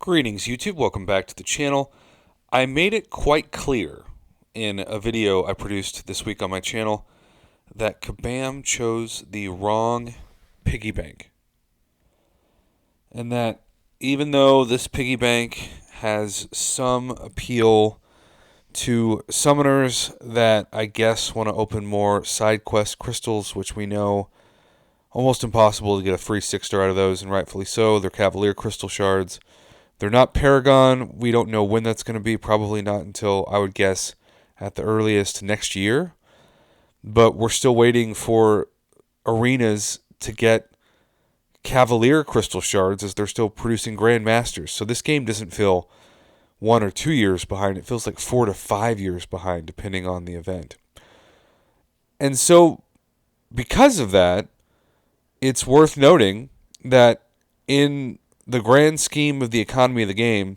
Greetings YouTube, welcome back to the channel. I made it quite clear in a video I produced this week on my channel that Kabam chose the wrong piggy bank. And that even though this piggy bank has some appeal to summoners that I guess want to open more side quest crystals, which we know almost impossible to get a free 6-star out of those, and rightfully so. They're Cavalier crystal shards. They're not Paragon. We don't know when that's going to be. Probably not until, I would guess, at the earliest next year. But we're still waiting for arenas to get Cavalier crystal shards as they're still producing Grandmasters. So this game doesn't feel 1 or 2 years behind. It feels like 4 to 5 years behind, depending on the event. And so, because of that, it's worth noting that in the grand scheme of the economy of the game,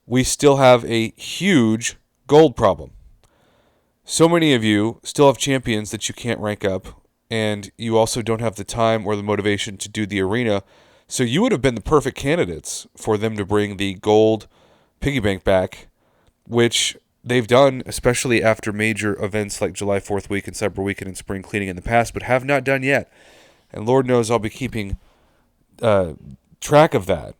we still have a huge gold problem. So many of you still have champions that you can't rank up, and you also don't have the time or the motivation to do the arena, so you would have been the perfect candidates for them to bring the gold piggy bank back, which they've done, especially after major events like July 4th week and Cyber Weekend and Spring Cleaning in the past, but have not done yet. And Lord knows I'll be keeping track of that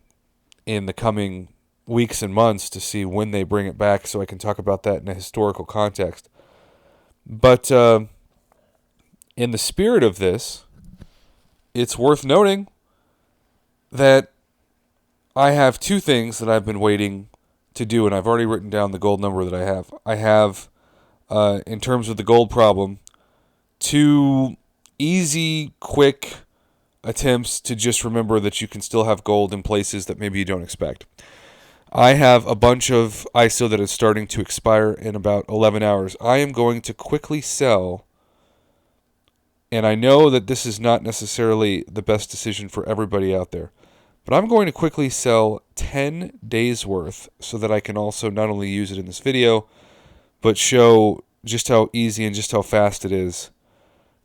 in the coming weeks and months to see when they bring it back so I can talk about that in a historical context. But in the spirit of this, it's worth noting that I have two things that I've been waiting to do, and I've already written down the gold number that I have. I have, in terms of the gold problem, two easy, quick attempts to just remember that you can still have gold in places that maybe you don't expect. I have a bunch of ISO that is starting to expire in about 11 hours. I am going to quickly sell, and I know that this is not necessarily the best decision for everybody out there, but I'm going to quickly sell 10 days worth so that I can also not only use it in this video, but show just how easy and just how fast it is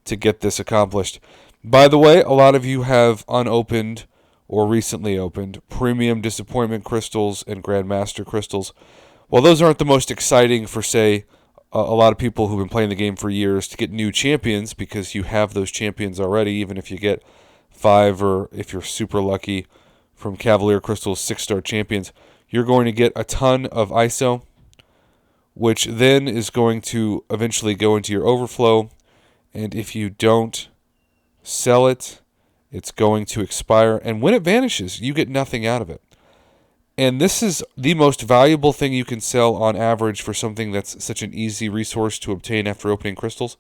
to get this accomplished. By the way, a lot of you have unopened or recently opened premium disappointment crystals and Grandmaster crystals. Well, those aren't the most exciting for, say, a lot of people who've been playing the game for years to get new champions, because you have those champions already, even if you get 5 or if you're super lucky from Cavalier crystals 6-star champions. You're going to get a ton of ISO, which then is going to eventually go into your overflow. And if you don't sell it, it's going to expire. And when it vanishes, you get nothing out of it. And this is the most valuable thing you can sell on average for something that's such an easy resource to obtain after opening crystals.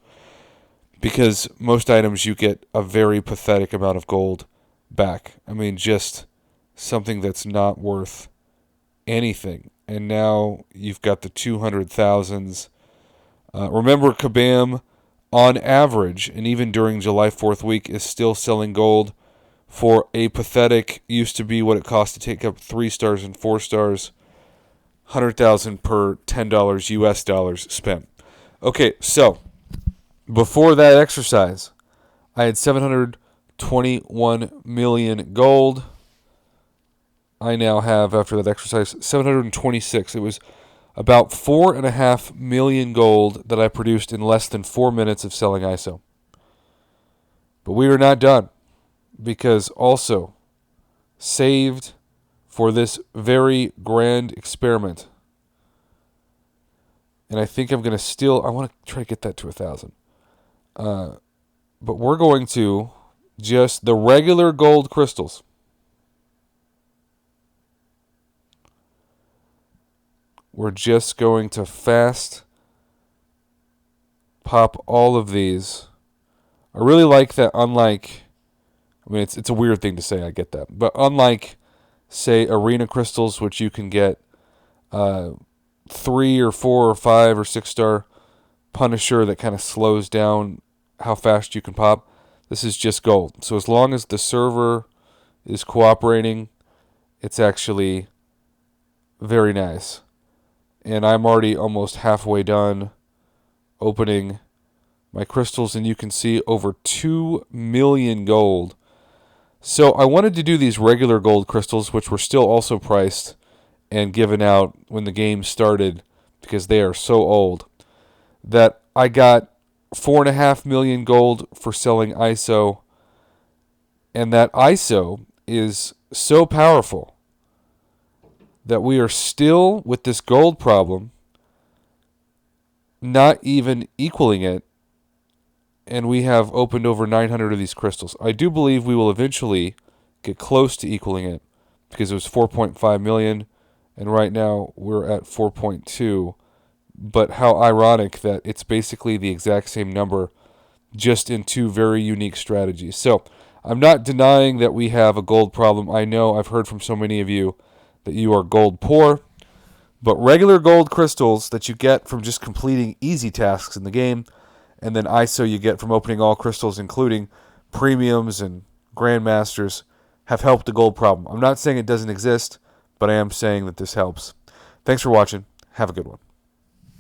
Because most items you get a very pathetic amount of gold back. I mean, just something that's not worth anything. And now you've got the 200,000s. Remember, Kabam, on average, and even during July 4th week, is still selling gold for a pathetic, used to be what it cost to take up 3 stars and 4 stars, 100,000 per $10 US dollars spent. Okay, so before that exercise, I had 721 million gold. I now have, after that exercise, 726. It was about 4.5 million gold that I produced in less than 4 minutes of selling ISO. But we are not done, because also saved for this very grand experiment, and I think I'm going to I want to try to get that to 1,000. But we're going to just the regular gold crystals. We're just going to fast pop all of these. I really like that, unlike, I mean, it's a weird thing to say, I get that. But unlike, say, arena crystals, which you can get 3 or 4 or 5 or 6-star Punisher that kind of slows down how fast you can pop, this is just gold. So as long as the server is cooperating, it's actually very nice. And I'm already almost halfway done opening my crystals, and you can see over 2 million gold So I wanted to do these regular gold crystals, which were still also priced and given out when the game started because they are so old, that I got 4.5 million gold for selling ISO, and that ISO is so powerful that we are still, with this gold problem, not even equaling it, and we have opened over 900 of these crystals. I do believe we will eventually get close to equaling it because it was 4.5 million, and right now we're at 4.2. But how ironic that it's basically the exact same number, just in two very unique strategies. So I'm not denying that we have a gold problem. I know I've heard from so many of you that you are gold poor, but regular gold crystals that you get from just completing easy tasks in the game, and then ISO you get from opening all crystals, including premiums and grandmasters, have helped the gold problem. I'm not saying it doesn't exist, but I am saying that this helps. Thanks for watching. Have a good one.